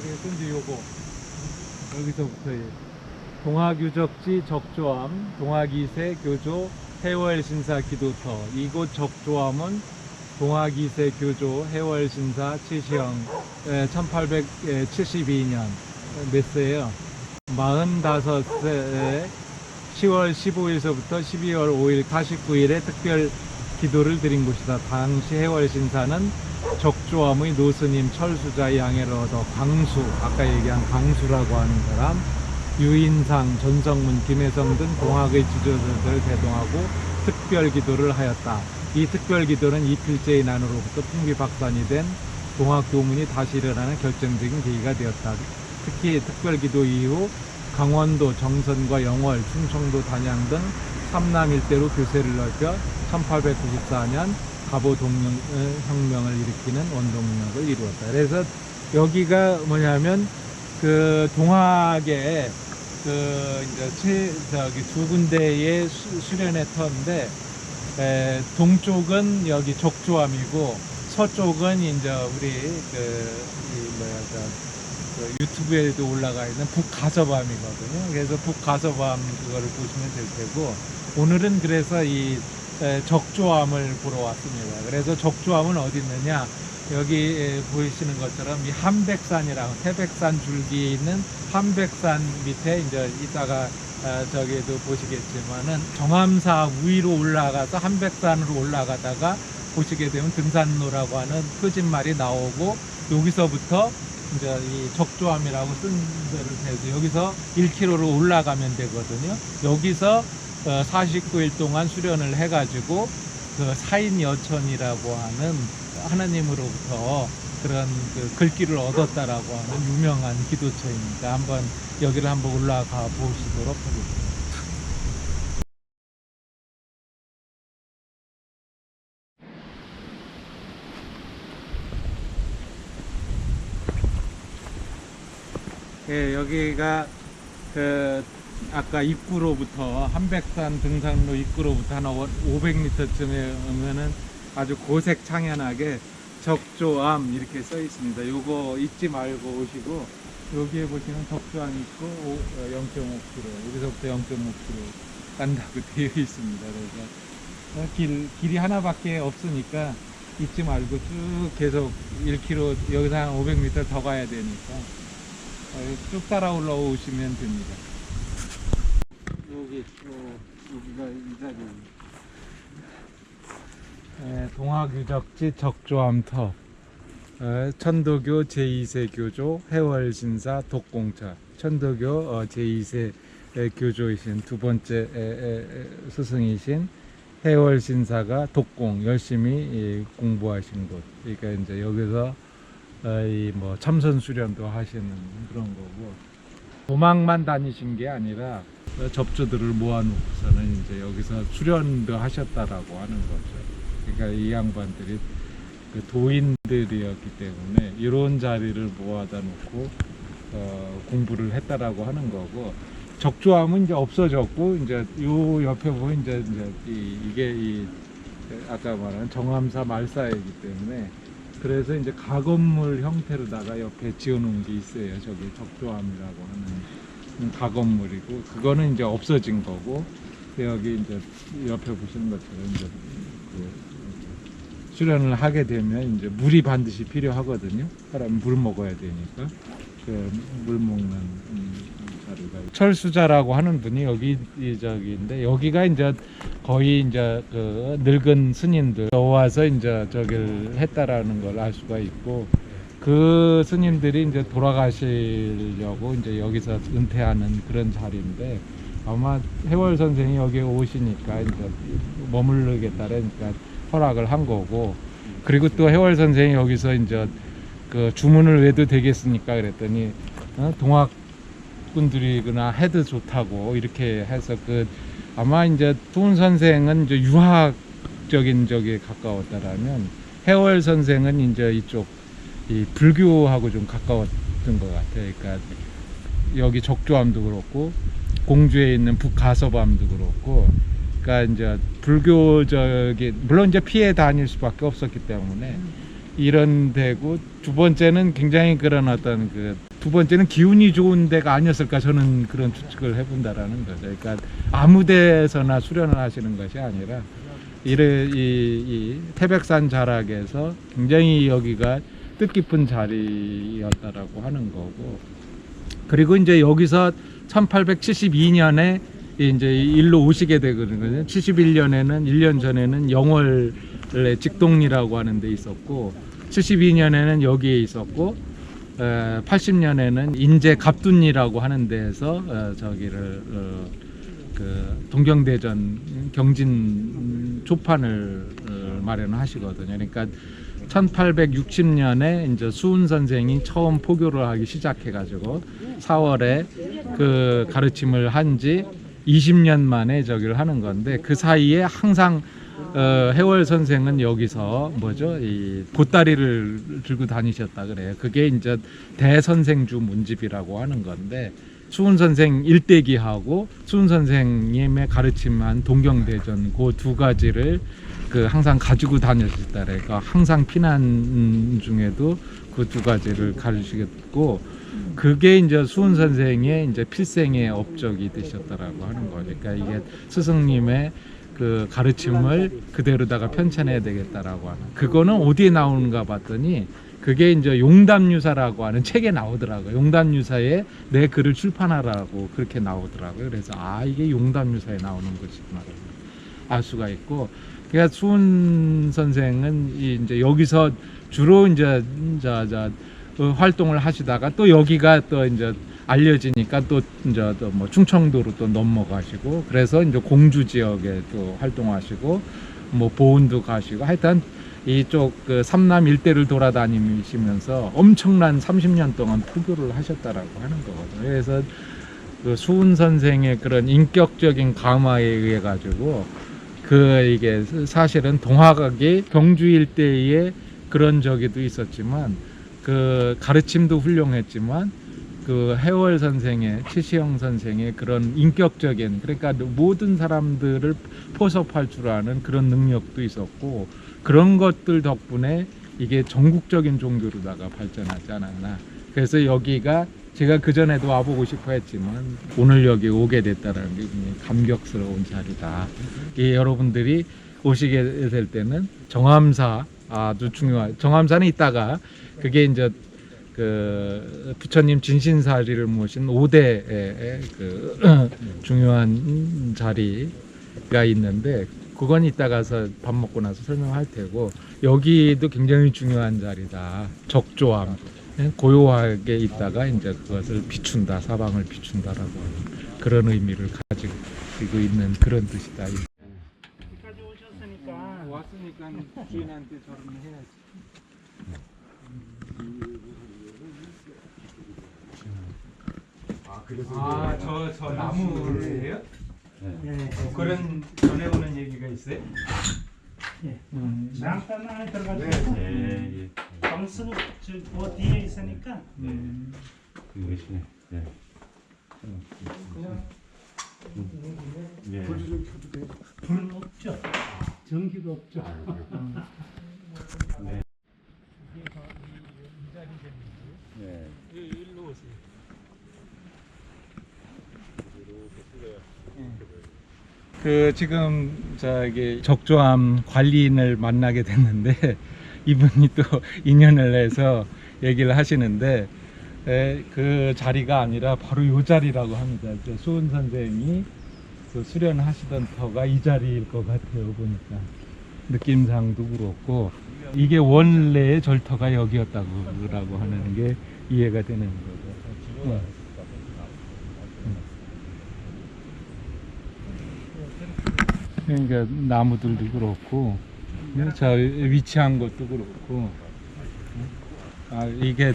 그래서 이제 요거 여기서부터 동학유적지 적조암 동학2세 교조 해월신사 기도터. 이곳 적조암은 동학2세 교조 해월신사 치시형 1872년 몇 세예요? 45세에 10월 15일서부터 12월 5일 49일에 특별 기도를 드린 곳이다. 당시 해월신사는 적조암의 노스님 철수자의 양해를 얻어 광수, 아까 얘기한 광수라고 하는 사람, 유인상, 전성문, 김혜성 등 동학의 지도자들을 대동하고 특별 기도를 하였다. 이 특별 기도는 이필제의 난으로부터 풍비박산이 된 동학 교문이 다시 일어나는 결정적인 계기가 되었다. 특히 특별 기도 이후 강원도, 정선과 영월, 충청도, 단양 등 삼남 일대로 교세를 넓혀 1894년 갑오동혁명을 일으키는 원동력을 이루었다. 그래서 여기가 뭐냐면 그 동학의 그 이제 저기 두 군데의 수련의 터인데, 동쪽은 여기 적조암이고 서쪽은 이제 우리 그 유튜브에도 올라가 있는 북가서밤이거든요. 그래서 북가서밤 그거를 보시면 될 테고, 오늘은 그래서 이 적조암을 보러 왔습니다. 그래서 적조암은 어디 있느냐, 여기 보이시는 것처럼 이 한백산이라고, 태백산 줄기에 있는 한백산 밑에 이제 이따가 저기도 보시겠지만은 정암사 위로 올라가서 한백산으로 올라가다가 보시게 되면 등산로라고 하는 표진말이 나오고, 여기서부터 이제 이 적조암이라고 쓴 데를 대서 여기서 1km로 올라가면 되거든요. 여기서 49일 동안 수련을 해가지고 그 사인여천이라고 하는 하나님으로부터 그런 그 글귀를 얻었다라고 하는 유명한 기도처입니다. 한번 여기를 한번 올라가 보시도록 하겠습니다. 예, 여기가 그 아까 입구로부터 한백산 등산로 입구로부터 한 500m쯤에 오면은 아주 고색 창연하게 적조암 이렇게 써 있습니다. 요거 잊지 말고 오시고, 여기에 보시면 적조암 있고 0.5km, 여기서부터 0.5km 간다고 되어 있습니다. 그래서 길이 하나밖에 없으니까 잊지 말고 쭉 계속 1km, 여기서 한 500m 더 가야 되니까 쭉 따라 올라오시면 됩니다. 여기가 이 자리입니다. 동학유적지 적조암터, 천도교 제2세 교조 해월신사 독공처, 천도교 제2세 교조이신 두 번째 스승이신 해월신사가 독공 열심히 공부하신 곳. 그러니까 이제 여기서 이 뭐 참선 수련도 하시는 그런 거고, 도망만 다니신 게 아니라 접주들을 모아놓고서는 이제 여기서 수련도 하셨다라고 하는 거죠. 그러니까 이 양반들이 그 도인들이었기 때문에 이런 자리를 모아다 놓고 공부를 했다라고 하는 거고, 적조암은 이제 없어졌고, 이제 요 옆에 보면 이제 이게 아까 말한 정암사 말사이기 때문에, 그래서 이제 가건물 형태로다가 옆에 지어놓은 게 있어요. 저기 적조암이라고 하는 가건물이고, 그거는 이제 없어진 거고, 여기 이제 옆에 보시는 것처럼 이제 수련을 하게 되면 이제 물이 반드시 필요하거든요. 사람 물 먹어야 되니까 그 물 먹는 자리가 철수자라고 하는 분이 여기 저기인데, 여기가 이제 거의 이제 그 늙은 스님들 와서 이제 저기를 했다라는 걸 알 수가 있고, 그 스님들이 이제 돌아가시려고 이제 여기서 은퇴하는 그런 자리인데, 아마 해월 선생이 여기에 오시니까 이제 머무르겠다 그러니까 허락을 한 거고, 그리고 또 해월 선생이 여기서 이제 그 주문을 외도 되겠습니까 그랬더니 동학분들이거나 해도 좋다고 이렇게 해서, 그 아마 이제 투운 선생은 이제 유학적인 적에 가까웠다라면, 해월 선생은 이제 이쪽 이 불교하고 좀 가까웠던 것 같아요. 그러니까 여기 적조암도 그렇고 공주에 있는 북가서밤도 그렇고, 그러니까 이제 불교적인, 물론 이제 피해 다닐 수밖에 없었기 때문에 이런 데고, 두 번째는 굉장히 그런 어떤 그 두 번째는 기운이 좋은 데가 아니었을까 저는 그런 추측을 해본다라는 거죠. 그러니까 아무 데서나 수련을 하시는 것이 아니라 이 태백산 자락에서 굉장히 여기가 뜻깊은 자리였다라고 하는 거고, 그리고 이제 여기서 1872년에 이제 일로 오시게 되거든요. 71년에는 1년 전에는 영월의 직동리라고 하는 데 있었고, 72년에는 여기에 있었고, 80년에는 인제 갑둔리라고 하는 데에서 저기를 그 동경대전 경진 조판을 마련하시거든요. 그러니까 1860년에 이제 수훈 선생이 처음 포교를 하기 시작해가지고 4월에 그 가르침을 한 지 20년 만에 저기를 하는 건데, 그 사이에 항상 해월 선생은 여기서 뭐죠, 이 보따리를 들고 다니셨다 그래요. 그게 이제 대선생주 문집이라고 하는 건데, 수훈 선생 일대기하고 수훈 선생님의 가르침한 동경대전 그 두 가지를 그 항상 가지고 다녔다 그래요. 그러니까 항상 피난 중에도 그 두 가지를 가르치겠고, 그게 이제 수훈 선생의 이제 필생의 업적이 되셨다라고 하는 거죠. 그러니까 이게 스승님의 그 가르침을 그대로다가 편찬해야 되겠다라고 하는, 그거는 어디에 나오는가 봤더니 그게 이제 용담유사라고 하는 책에 나오더라고요. 용담유사에 내 글을 출판하라고 그렇게 나오더라고요. 그래서 이게 용담유사에 나오는 것이구나 알 수가 있고, 그러니까 수훈 선생은 이제 여기서 주로 이제 활동을 하시다가 또 여기가 또 이제 알려지니까 또 이제 또 뭐 충청도로 또 넘어가시고, 그래서 이제 공주 지역에 또 활동하시고 뭐 보은도 가시고, 하여튼 이쪽 그 삼남 일대를 돌아다니시면서 엄청난 30년 동안 포교를 하셨다라고 하는 거거든요. 그래서 그 수훈 선생의 그런 인격적인 감화에 의해 가지고 이게 사실은 동학이 경주 일대에 그런 적이도 있었지만, 그 가르침도 훌륭했지만 그 해월 선생의, 최시영 선생의 그런 인격적인, 그러니까 모든 사람들을 포섭할 줄 아는 그런 능력도 있었고, 그런 것들 덕분에 이게 전국적인 종교로다가 발전하지 않았나. 그래서 여기가 제가 그전에도 와보고 싶어 했지만 오늘 여기 오게 됐다는 게 감격스러운 자리다. 여러분들이 오시게 될 때는 정암사 아주 중요한, 정암사는 이따가 그게 이제 그 부처님 진신사리를 모신 5대의 그 중요한 자리가 있는데, 그건 이따 가서 밥 먹고 나서 설명할 테고, 여기도 굉장히 중요한 자리다. 적조함, 고요하게 있다가 이제 그것을 비춘다, 사방을 비춘다라고 하는 그런 의미를 가지고 있는 그런 뜻이다. 여기까지 오셨으니까 왔으니까 주인한테 저런 해야지. 저 나무예요? 예, 그런 전에 오는 얘기가 있어요? 예. 잠깐 안에 들어가서 방송 저 뒤에 있으니까 계시네. 네. 그냥 예. 불 없죠. 전기도 없죠. 네. 네. 일로 오세요. 그 지금 저기 적조암 관리인을 만나게 됐는데 이분이 또 인연을 해서 얘기를 하시는데, 그 자리가 아니라 바로 이 자리라고 합니다. 수훈 선생이 그 수련하시던 터가 이 자리일 것 같아요. 보니까 느낌상도 그렇고, 이게 원래의 절터가 여기였다고 하는 게 이해가 되는 거죠. 그러니까 나무들도 그렇고, 저 위치한 것도 그렇고, 이게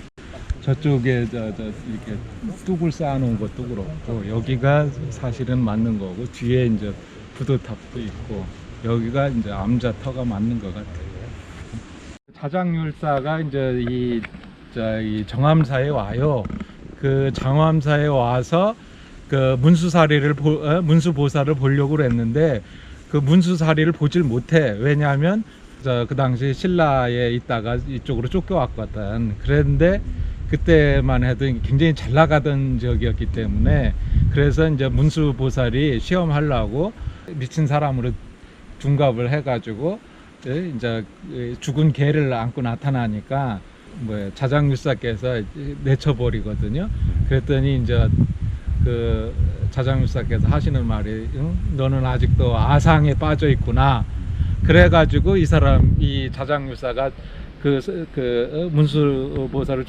저쪽에 이렇게 뚝을 쌓아놓은 것도 그렇고, 여기가 사실은 맞는 거고, 뒤에 이제 부도탑도 있고, 여기가 이제 암자터가 맞는 것 같아요. 자장율사가 이제 이 정암사에 와요. 그 정암사에 와서 그 문수보살을 보려고 했는데, 그 문수사리를 보질 못해. 왜냐하면 그 당시 신라에 있다가 이쪽으로 쫓겨왔거든. 그런데 그때만 해도 굉장히 잘 나가던 지역이었기 때문에 그래서 이제 문수보살이 시험하려고 미친 사람으로 둔갑을 해가지고 이제 죽은 개를 안고 나타나니까 뭐 자장유사께서 내쳐버리거든요. 그랬더니 이제 그 자장유사께서 하시는 말이 너는 아직도 아상에 빠져 있구나. 그래가지고 이 자장유사가 문수보살을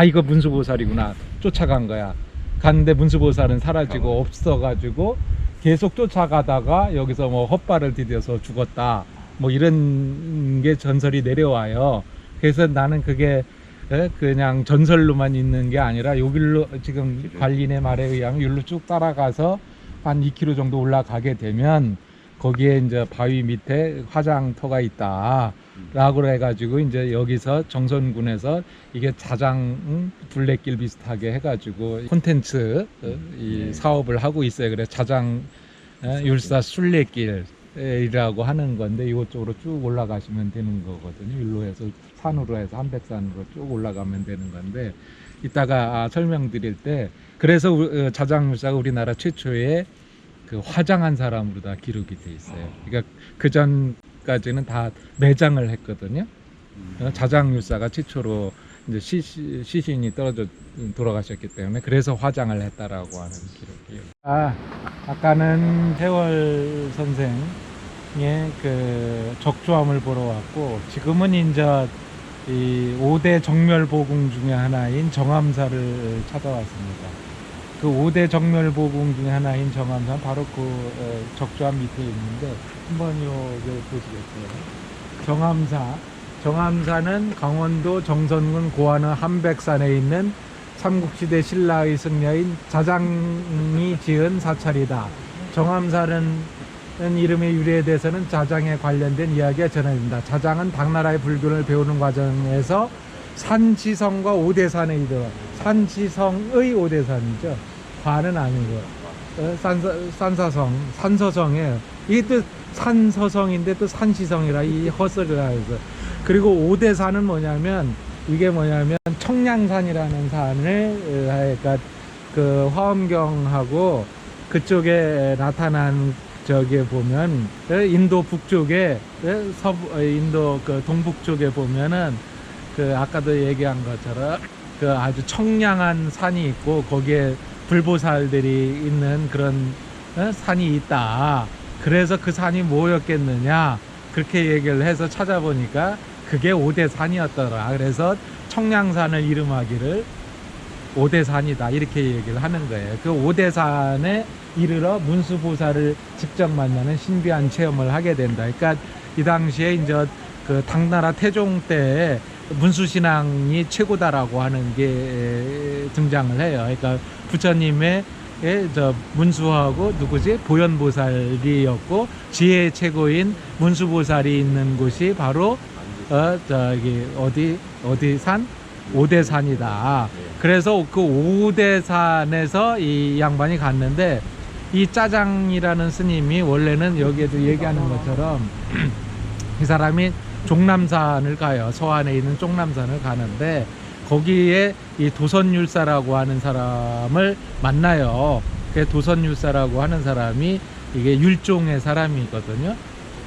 이거 문수보살이구나 쫓아간 거야. 갔는데 문수보살은 사라지고 없어가지고 계속 쫓아가다가 여기서 뭐 헛발을 디뎌서 죽었다 뭐 이런 게 전설이 내려와요. 그래서 나는 그게 그냥 전설로만 있는 게 아니라 여기로 지금 관리인의 말에 의하면 여기로 쭉 따라가서 한 2km 정도 올라가게 되면 거기에 이제 바위 밑에 화장터가 있다 라고 해가지고 이제 여기서 정선군에서 이게 자장 둘레길 비슷하게 해가지고 콘텐츠 이 사업을 하고 있어요. 그래서 자장 율사 순례길이라고 하는 건데 이쪽으로 쭉 올라가시면 되는 거거든요. 일로 해서 산으로 해서 한백산으로 쭉 올라가면 되는 건데 이따가 설명드릴 때 그래서 자장율사가 우리나라 최초의 그 화장한 사람으로 다 기록이 돼 있어요. 그러니까 그 전까지는 다 매장을 했거든요. 자장율사가 최초로 이제 시신이 떨어져 돌아가셨기 때문에 그래서 화장을 했다라고 하는 기록이에요. 아까는 세월 선생의 그 적조함을 보러 왔고 지금은 이제 이 5대 정멸보궁 중에 하나인 정암사를 찾아왔습니다. 그 5대 정멸보궁 중에 하나인 정암사 바로 그 적조함 밑에 있는데 한번 여기 보시겠어요? 정암사는 강원도 정선군 고안의 한백산에 있는 삼국시대 신라의 승려인 자장이 지은 사찰이다. 정암사는 이름의 유래에 대해서는 자장에 관련된 이야기가 전해진다. 자장은 당나라의 불교를 배우는 과정에서 산지성과 오대산에 이르러 산지성의 오대산이죠. 관은 아니고 산서성이에요. 이게 또 산서성인데 또 산시성이라 이 헛소리라 해서. 그리고 오대산은 뭐냐면 이게 뭐냐면 청량산이라는 산을 그러니까 그 화엄경하고 그쪽에 나타난 저기에 보면 인도 북쪽에 인도 그 동북쪽에 보면은 그 아까도 얘기한 것처럼 그 아주 청량한 산이 있고 거기에 불보살들이 있는 그런 산이 있다. 그래서 그 산이 뭐였겠느냐 그렇게 얘기를 해서 찾아보니까 그게 오대산이었더라. 그래서 청량산을 이름하기를 오대산이다 이렇게 얘기를 하는 거예요. 그 오대산에 이르러 문수보살을 직접 만나는 신비한 체험을 하게 된다. 그러니까 이 당시에 이제 그 당나라 태종 때 문수신앙이 최고다라고 하는 게 등장을 해요. 그러니까 부처님의 저 문수하고 누구지 보현보살이었고 지혜 최고인 문수보살이 있는 곳이 바로 저기 어디 산? 오대산이다. 그래서 그 오대산에서 이 양반이 갔는데 이 짜장이라는 스님이 원래는 여기에도 얘기하는 것처럼 이 사람이 종남산을 가요. 서안에 있는 종남산을 가는데 거기에 이 도선율사라고 하는 사람을 만나요. 그 도선율사라고 하는 사람이 이게 율종의 사람이거든요.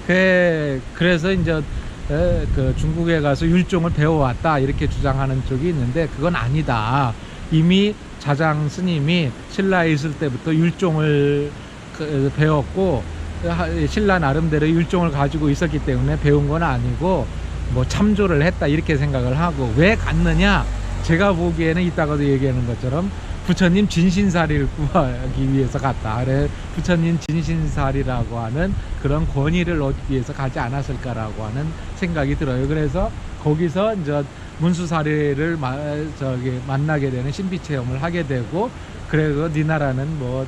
그래서 이제 그 중국에 가서 율종을 배워왔다 이렇게 주장하는 쪽이 있는데 그건 아니다. 이미 자장 스님이 신라에 있을 때부터 율종을 배웠고 신라 나름대로 율종을 가지고 있었기 때문에 배운 건 아니고 뭐 참조를 했다 이렇게 생각을 하고 왜 갔느냐 제가 보기에는 이따가도 얘기하는 것처럼 부처님 진신사리를 구하기 위해서 갔다. 그래 부처님 진신사리라고 하는 그런 권위를 얻기 위해서 가지 않았을까라고 하는 생각이 들어요. 그래서 거기서 이제 문수사리를 만나게 되는 신비 체험을 하게 되고 그래서 네 나라는 뭐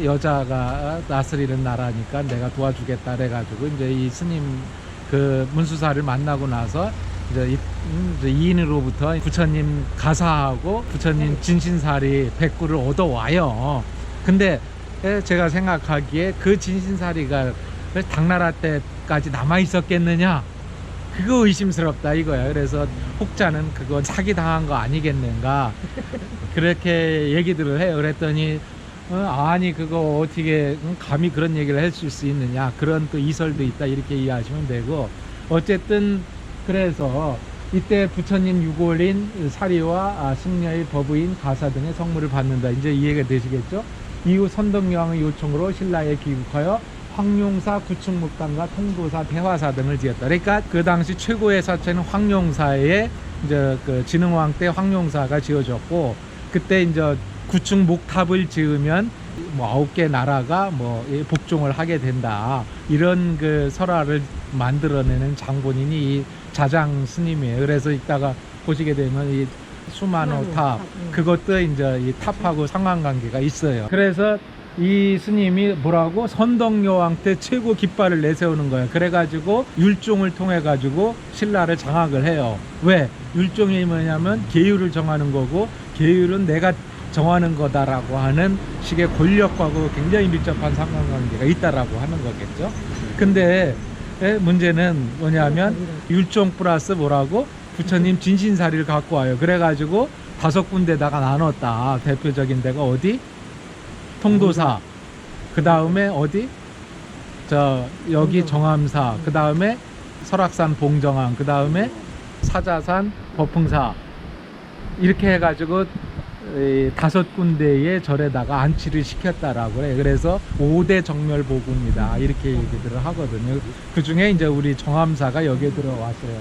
여자가 다스리는 나라니까 내가 도와주겠다 그래가지고 이제 이 스님 그 문수사를 만나고 나서 이제 이인으로부터 부처님 가사하고 부처님 진신사리 백구를 얻어와요. 근데 제가 생각하기에 그 진신사리가 당나라 때까지 남아 있었겠느냐 그거 의심스럽다 이거야. 그래서 혹자는 그거 사기 당한 거 아니겠는가 그렇게 얘기들을 해요. 그랬더니 아니 그거 어떻게 감히 그런 얘기를 할 수 있느냐, 그런 또 이설도 있다 이렇게 이해하시면 되고, 어쨌든 그래서 이때 부처님 유골인 사리와 승려의 법의인 가사 등의 성물을 받는다, 이제 이해가 되시겠죠. 이후 선덕여왕의 요청으로 신라에 귀국하여 황룡사, 구충묵당과 통도사, 대화사 등을 지었다. 그러니까 그 당시 최고의 사체는 황룡사에 이제 그 진흥왕 때 황룡사가 지어졌고, 그때 이제 구충목탑을 지으면 뭐 9개 나라가 뭐 복종을 하게 된다, 이런 그 설화를 만들어내는 장본인이 이 자장 스님이에요. 그래서 이따가 보시게 되면 이 수만호 탑, 그것도 이제 이 탑하고 상관관계가 있어요. 그래서 이 스님이 뭐라고 선덕여왕 때 최고 깃발을 내세우는 거예요. 그래가지고 율종을 통해 가지고 신라를 장악을 해요. 왜? 율종이 뭐냐면 계율을 정하는 거고, 계율은 내가 정하는 거다라고 하는 식의 권력과도 굉장히 밀접한 상관관계가 있다라고 하는 거겠죠. 근데 문제는 뭐냐면 율종 플러스 뭐라고? 부처님 진신사리를 갖고 와요. 그래가지고 5군데다가 나눴다. 대표적인 데가 어디? 통도사, 그 다음에 어디? 여기 정암사, 그 다음에 설악산 봉정암, 그 다음에 사자산 법흥사, 이렇게 해가지고 5군데의 절에다가 안치를 시켰다라고 해요. 그래서 5대 정멸보궁이다 이렇게 얘기들을 하거든요. 그 중에 이제 우리 정암사가 여기에 들어왔어요.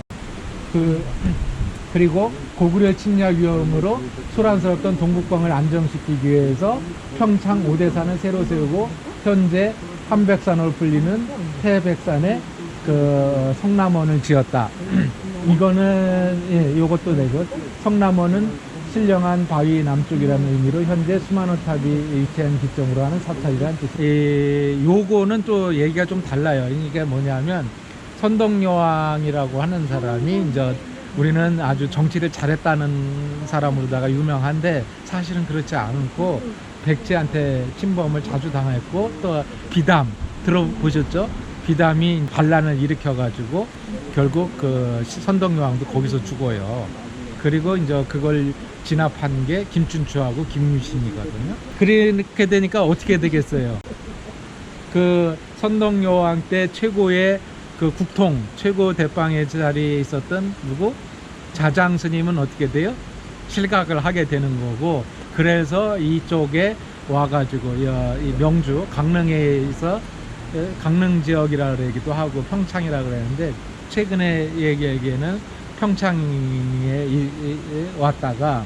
그리고 고구려 침략 위험으로 소란스럽던 동북방을 안정시키기 위해서 평창 5대산을 새로 세우고, 현재 한백산으로 불리는 태백산에 그 성남원을 지었다. 이거는 요것도 되고, 성남원은 신령한 바위 남쪽이라는 의미로 현재 수만호탑이 위치한 기점으로 하는 사찰이라는 뜻이에요. 요거는 또 얘기가 좀 달라요. 이게 뭐냐면 선덕여왕이라고 하는 사람이 이제 우리는 아주 정치를 잘했다는 사람으로다가 유명한데, 사실은 그렇지 않고 백제한테 침범을 자주 당했고, 또 비담 들어보셨죠? 비담이 반란을 일으켜가지고 결국 그 선덕여왕도 거기서 죽어요. 그리고 이제 그걸 진압한 게 김춘추하고 김유신이거든요. 그렇게 되니까 어떻게 되겠어요? 그 선덕여왕 때 최고의 그 국통 최고 대빵의 자리에 있었던 누구? 자장 스님은 어떻게 돼요? 실각을 하게 되는 거고, 그래서 이쪽에 와가지고 이 명주 강릉에서 강릉 지역이라 그러기도 하고 평창이라 그러는데, 최근에 얘기하기에는 평창에 왔다가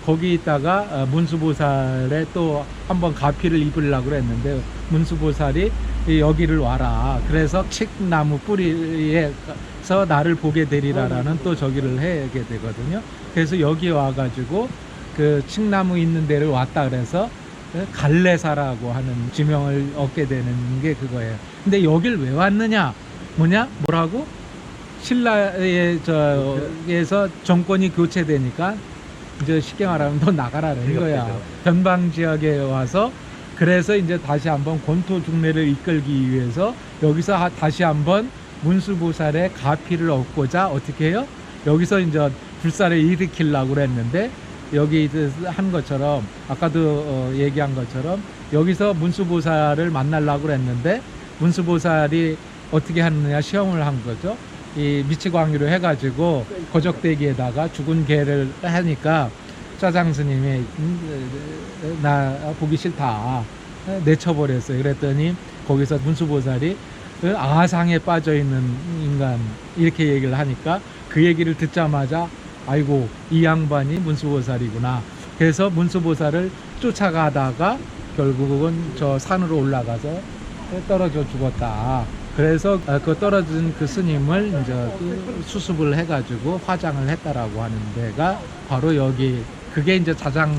거기 있다가 문수보살에 또 한번 가피를 입으려고 그랬는데, 문수보살이 여기를 와라, 그래서 칡나무 뿌리에서 나를 보게 되리라라는 또 저기를 하게 되거든요. 그래서 여기 와가지고 그 칡나무 있는 데를 왔다 그래서 갈래사라고 하는 지명을 얻게 되는 게 그거예요. 근데 여길 왜 왔느냐? 뭐라고? 신라의 저에서 정권이 교체되니까 이제 쉽게 말하면 너 나가라는 거야. 변방 지역에 와서, 그래서 이제 다시 한번 권토 중례를 이끌기 위해서 여기서 다시 한번 문수보살의 가피를 얻고자 어떻게 해요? 여기서 이제 불사를 일으키려고 그랬는데, 여기 한 것처럼 아까도 얘기한 것처럼 여기서 문수보살을 만나려고 그랬는데, 문수보살이 어떻게 하느냐 시험을 한 거죠. 이 미치광이로 해가지고 거적대기에다가 죽은 개를 하니까 짜장 스님이 나 보기 싫다 내쳐버렸어요. 그랬더니 거기서 문수보살이 아상에 빠져있는 인간 이렇게 얘기를 하니까, 그 얘기를 듣자마자 아이고 이 양반이 문수보살이구나. 그래서 문수보살을 쫓아가다가 결국은 저 산으로 올라가서 떨어져 죽었다. 그래서 그 떨어진 그 스님을 이제 수습을 해가지고 화장을 했다라고 하는 데가 바로 여기, 그게 이제 자장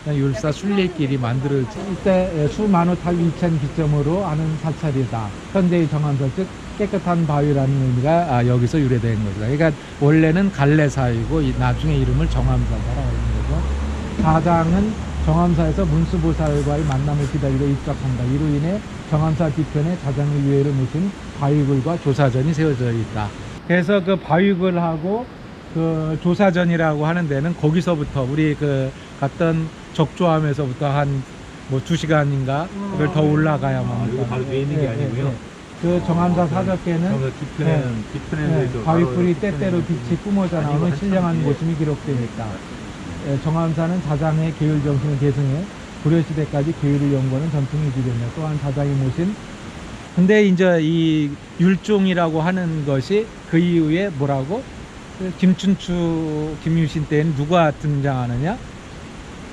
율사 순례길이 만들어진 이때 수만호탑 위치한 기점으로 하는 사찰이다. 현재의 정암사, 즉 깨끗한 바위라는 의미가 여기서 유래된 거죠. 그러니까 원래는 갈래사이고 나중에 이름을 정암사라고 하는 거죠. 자장은 정암사에서 문수보살과의 만남을 기다리러 입적한다. 이로 인해 정암사 뒤편에 자장의 유해를 모신 바위굴과 조사전이 세워져 있다. 그래서 그 바위굴하고 그 조사전이라고 하는 데는 거기서부터 우리 그 갔던 적조함에서부터 한 뭐 2시간인가 그걸 더 올라가야만 이거 바로 뒤에 있는 게 아니고요. 그 정암사 사적계는 저는 뒤편에서 바위불이 때때로 빛이 뿜어져 나오는 신령한 모습이 기록되니까 정암사는 자장의 계율 정신을 계승해 고려시대까지 계율을 연구하는 전통이 유지되며 또한 자장이 모신 근데 이제 이 율종이라고 하는 것이 그 이후에 뭐라고 김춘추 김유신 때는 누가 등장하느냐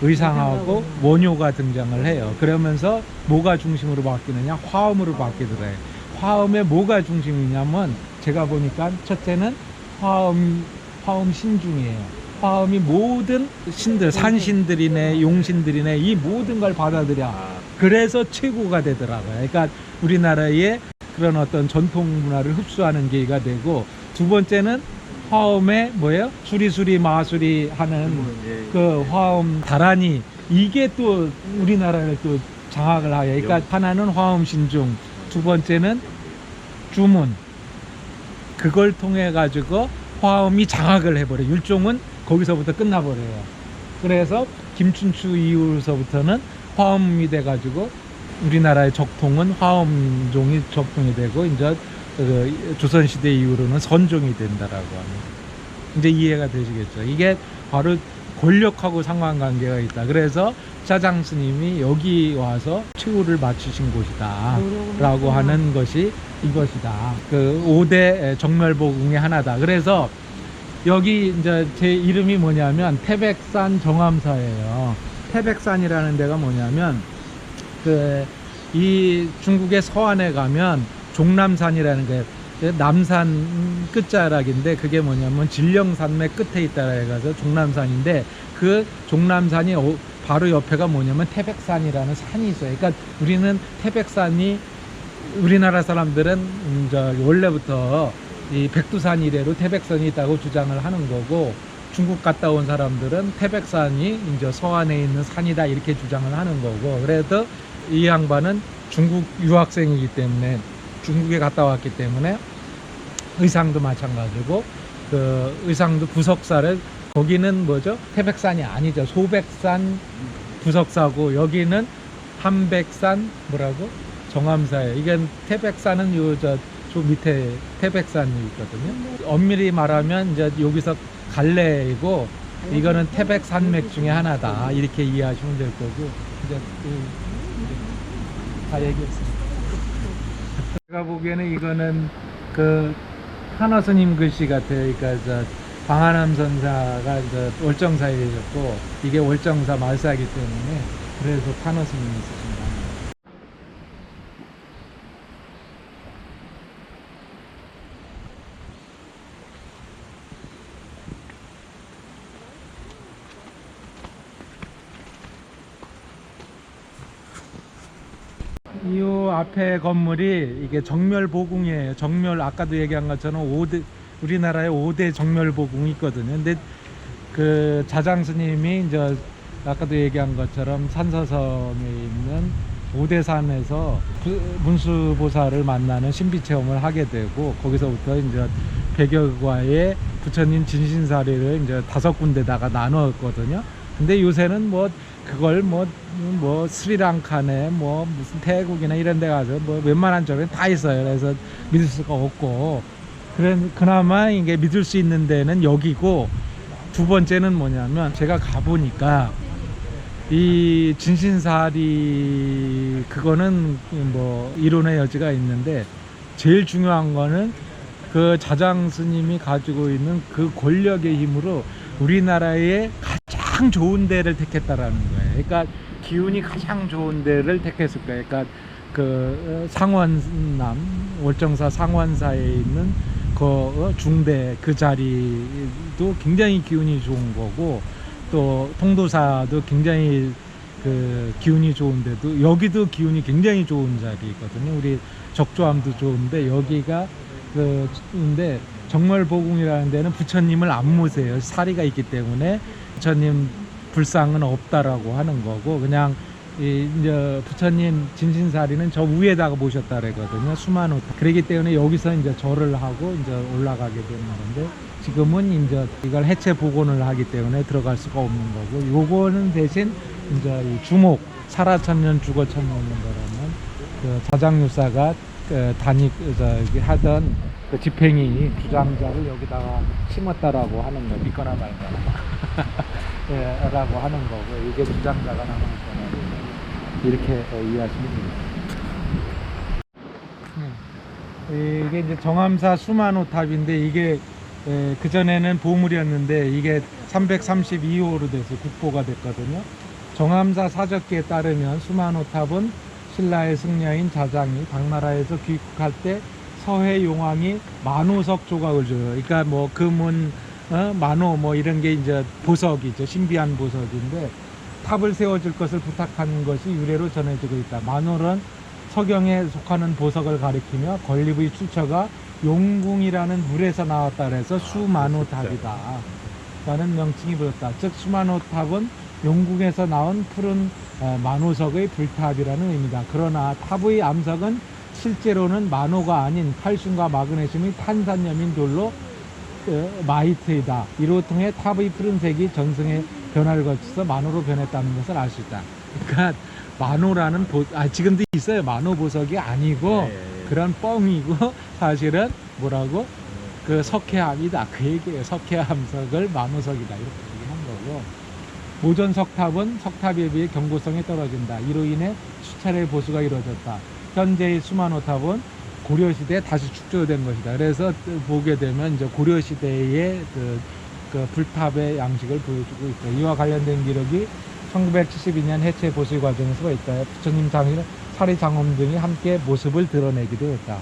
의상하고 원효가 등장을 해요. 그러면서 뭐가 중심으로 바뀌느냐 화음으로 바뀌더래요. 화음의 뭐가 중심이냐면 제가 보니까 첫째는 화음 신중이에요. 화음이 모든 신들 산신들이네 용신들이네 이 모든 걸 받아들여 그래서 최고가 되더라고요. 그러니까 우리나라의 그런 어떤 전통 문화를 흡수하는 계기가 되고 두 번째는 화음에 뭐예요? 수리수리 마수리 하는 그 화음 다란이 이게 또 우리나라를 또 장악을 하여 그러니까 하나는 화음 신중 두 번째는 주문 그걸 통해 가지고 화음이 장악을 해버려요. 율종은 거기서부터 끝나버려요. 그래서 김춘추 이후서부터는 화음이 돼 가지고 우리나라의 적통은 화음종이 적통이 되고 이제 그 조선시대 이후로는 선종이 된다라고 합니다. 이제 이해가 되시겠죠. 이게 바로 권력하고 상관관계가 있다. 그래서 자장 스님이 여기 와서 최후를 맞추신 곳이다 라고 하는 것이 이것이다. 그 5대 정멸보궁의 하나다. 그래서 여기 이제 제 이름이 뭐냐면 태백산 정암사예요. 태백산이라는 데가 뭐냐면 그 이 중국의 서안에 가면 종남산이라는 게 남산 끝자락인데 그게 뭐냐면 진령산맥 끝에 있다라 해가지고 종남산인데 그 종남산이 바로 옆에가 뭐냐면 태백산이라는 산이 있어요. 그러니까 우리는 태백산이 우리나라 사람들은 원래부터 이 백두산 이래로 태백산이 있다고 주장을 하는 거고 중국 갔다 온 사람들은 태백산이 이제 서안에 있는 산이다 이렇게 주장을 하는 거고 그래도 이 양반은 중국 유학생이기 때문에 중국에 갔다 왔기 때문에 의상도 마찬가지고 그 의상도 부석사를 거기는 뭐죠? 태백산이 아니죠. 소백산 부석사고 여기는 한백산 뭐라고? 정암사예요. 이게 태백산은 저 밑에 태백산이 있거든요. 엄밀히 말하면 이제 여기서 갈래이고 이거는 태백산맥 중에 하나다 이렇게 이해하시면 될 거고 이제 다 얘기했습니다. 제가 보기에는 이거는 그 한화 스님 글씨 같아요. 그러니까 저 방한암 선사가 저 월정사에 계셨고 이게 월정사 말사이기 때문에 그래서 한화 스님이 쓰신 겁니다. 이 앞에 건물이 이게 정멸보궁이에요. 정멸 아까도 얘기한 것처럼 우리나라에 5대 정멸보궁이 있거든요. 근데 그 자장 스님이 이제 아까도 얘기한 것처럼 산서섬에 있는 오대산에서 문수보살을 만나는 신비 체험을 하게 되고 거기서부터 이제 100여과의 부처님 진신사리를 이제 5군데다가 나누었거든요. 근데 요새는 뭐 그걸 뭐 스리랑카네 뭐 무슨 태국이나 이런 데 가서 뭐 웬만한 쪽에 다 있어요. 그래서 믿을 수가 없고 그나마 이게 믿을 수 있는 데는 여기고 두 번째는 뭐냐면 제가 가보니까 이 진신사리 그거는 뭐 이론의 여지가 있는데 제일 중요한 거는 그 자장 스님이 가지고 있는 그 권력의 힘으로 우리나라의 가장 좋은 데를 택했다라는 거예요. 그러니까 기운이 가장 좋은 데를 택했을 거예요. 그러니까 그 상원남 월정사 상원사에 있는 그 중대 그 자리도 굉장히 기운이 좋은 거고 또 통도사도 굉장히 그 기운이 좋은데도 여기도 기운이 굉장히 좋은 자리거든요. 우리 적조함도 좋은데 여기가 근데 정멸보궁이라는 데는 부처님을 안 모세요. 사리가 있기 때문에 부처님 불상은 없다라고 하는 거고 그냥 이제 부처님 진신사리는 저 위에다가 모셨다 그랬거든요. 수만호탑. 그렇기 때문에 여기서 이제 절을 하고 이제 올라가게 되는 건데, 지금은 이제 이걸 해체 복원을 하기 때문에 들어갈 수가 없는 거고, 요거는 대신 이제 이 주목 살아천년 죽어천년인 거라면 그 자장유사가 그 하던 그 집행이 주장자를 여기다가 심었다라고 하는 거, 믿거나 말거나 예, 라고 하는 거고, 이게 주장자가 남은 거나 이렇게 이해하시면 됩니다. 이게 이제 정암사 수만호탑인데, 이게 그전에는 보물이었는데 이게 332호로 돼서 국보가 됐거든요. 정암사 사적기에 따르면 수만호탑은 신라의 승려인 자장이 당나라에서 귀국할 때 서해 용왕이 만호석 조각을 줘요. 그러니까 뭐 금은 만호 뭐 이런 게 이제 보석이죠. 신비한 보석인데, 탑을 세워줄 것을 부탁한 것이 유래로 전해지고 있다. 만호는 서경에 속하는 보석을 가리키며 건립의 출처가 용궁이라는 물에서 나왔다 그래서 수만호탑이다 라는 명칭이 붙었다. 즉 수만호탑은 용궁에서 나온 푸른 만호석의 불탑이라는 의미다. 그러나 탑의 암석은 실제로는 만호가 아닌 칼슘과 마그네슘이 탄산염인 돌로 마이트이다. 이로 통해 탑의 푸른색이 전승의 변화를 거쳐서 만호로 변했다는 것을 알 수 있다. 그러니까 만호라는 지금도 있어요. 만호 보석이 아니고 그런 뻥이고, 사실은 뭐라고? 그 석회암이다. 그 얘기예요. 석회암석을 만호석이다. 이렇게 얘기한 거고, 모전 석탑은 석탑에 비해 경고성이 떨어진다. 이로 인해 수차례 보수가 이루어졌다. 현재의 수만호탑은 고려시대에 다시 축조된 것이다. 그래서 보게 되면 이제 고려시대의 그 불탑의 양식을 보여주고 있다. 이와 관련된 기록이 1972년 해체 보수 과정에서 있다. 부처님 장인 사리 장엄 등이 함께 모습을 드러내기도 했다.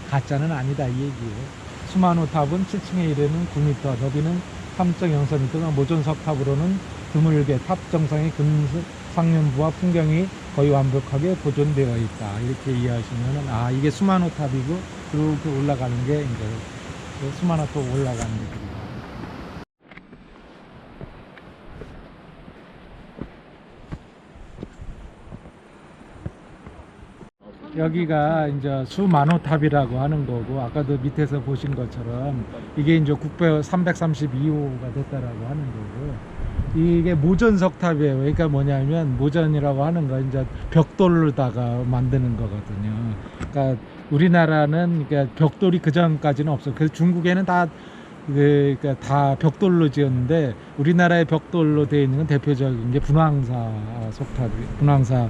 가짜는 아니다 이 얘기예요. 수만호탑은 7층에 이르는 9m, 너비는 3.04m가 모전석탑으로는 드물게 탑 정상의 금상윤부와 풍경이 거의 완벽하게 보존되어 있다. 이렇게 이해하시면은 이게 수만호탑이고, 그렇게 올라가는 게 이제 수만호탑 올라가는 게. 여기가 이제 수만호탑이라고 하는 거고, 아까도 밑에서 보신 것처럼 이게 이제 국보 332호가 됐다라고 하는 거고, 이게 모전석탑이에요. 그러니까 뭐냐면 모전이라고 하는 거 이제 벽돌로다가 만드는 거거든요. 그러니까 우리나라는 그러니까 벽돌이 그 전까지는 없어. 그래서 중국에는 그러니까 다 벽돌로 지었는데, 우리나라의 벽돌로 되어 있는 건 대표적인 게 분황사 분황사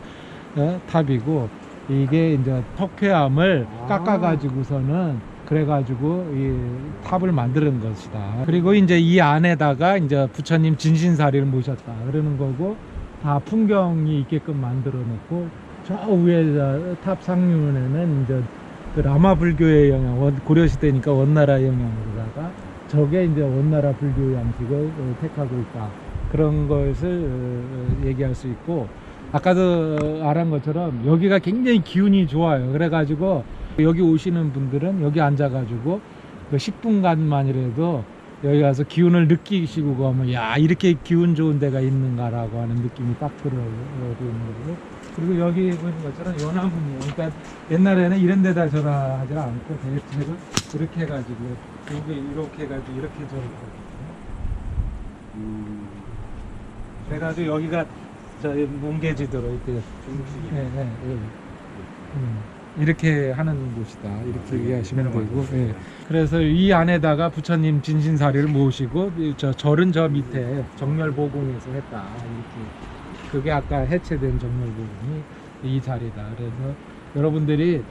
탑이고, 이게 이제 석회암을 깎아가지고서는 그래가지고 이 탑을 만드는 것이다. 그리고 이제 이 안에다가 이제 부처님 진신사리를 모셨다 그러는 거고, 다 풍경이 있게끔 만들어 놓고, 저 위에 탑 상륜에는 이제 그 라마 불교의 영향, 고려시대니까 원나라 영향으로다가 저게 이제 원나라 불교 양식을 택하고 있다. 그런 것을 얘기할 수 있고, 아까도 말한 것처럼 여기가 굉장히 기운이 좋아요. 그래가지고 여기 오시는 분들은 여기 앉아가지고 그 10분간만이라도 여기 가서 기운을 느끼시고 가면, 야, 이렇게 기운 좋은 데가 있는가라고 하는 느낌이 딱 들어오는 거고, 그리고 여기 보는 것처럼 연화문이에요. 그러니까 옛날에는 이런 데다 절하지 않고 대체로 이렇게 해가지고, 여기 이렇게 해가지고 이렇게 절했거든요. 그래가지고 여기가 저희 몽개지도로 이렇게 이렇게 하는 곳이다. 이렇게 이해하시면 되고, 그래서 이 안에다가 부처님 진신사리를 모시고, 저 절은 저 밑에 정멸보궁에서 했다. 이렇게. 그게 아까 해체된 정멸보궁이 이 자리다. 그래서 여러분들이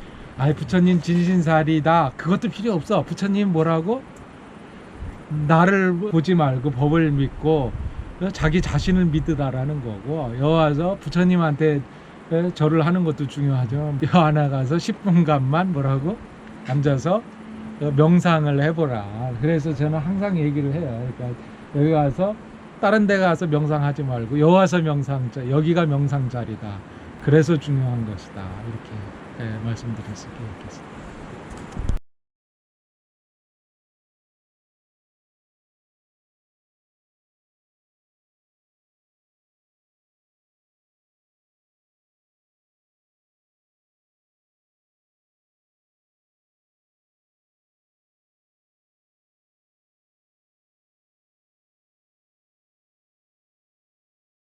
부처님 진신사리다, 그것도 필요 없어. 부처님 뭐라고? 나를 보지 말고 법을 믿고 자기 자신을 믿으다라는 거고, 여와서 부처님한테 절을 하는 것도 중요하죠. 여 하나 가서 10분간만 뭐라고? 앉아서 명상을 해보라. 그래서 저는 항상 얘기를 해요. 그러니까 여기 가서 다른 데 가서 명상하지 말고 여 와서 여기가 명상 자리다. 그래서 중요한 것이다. 이렇게 말씀드릴 수 있겠습니다.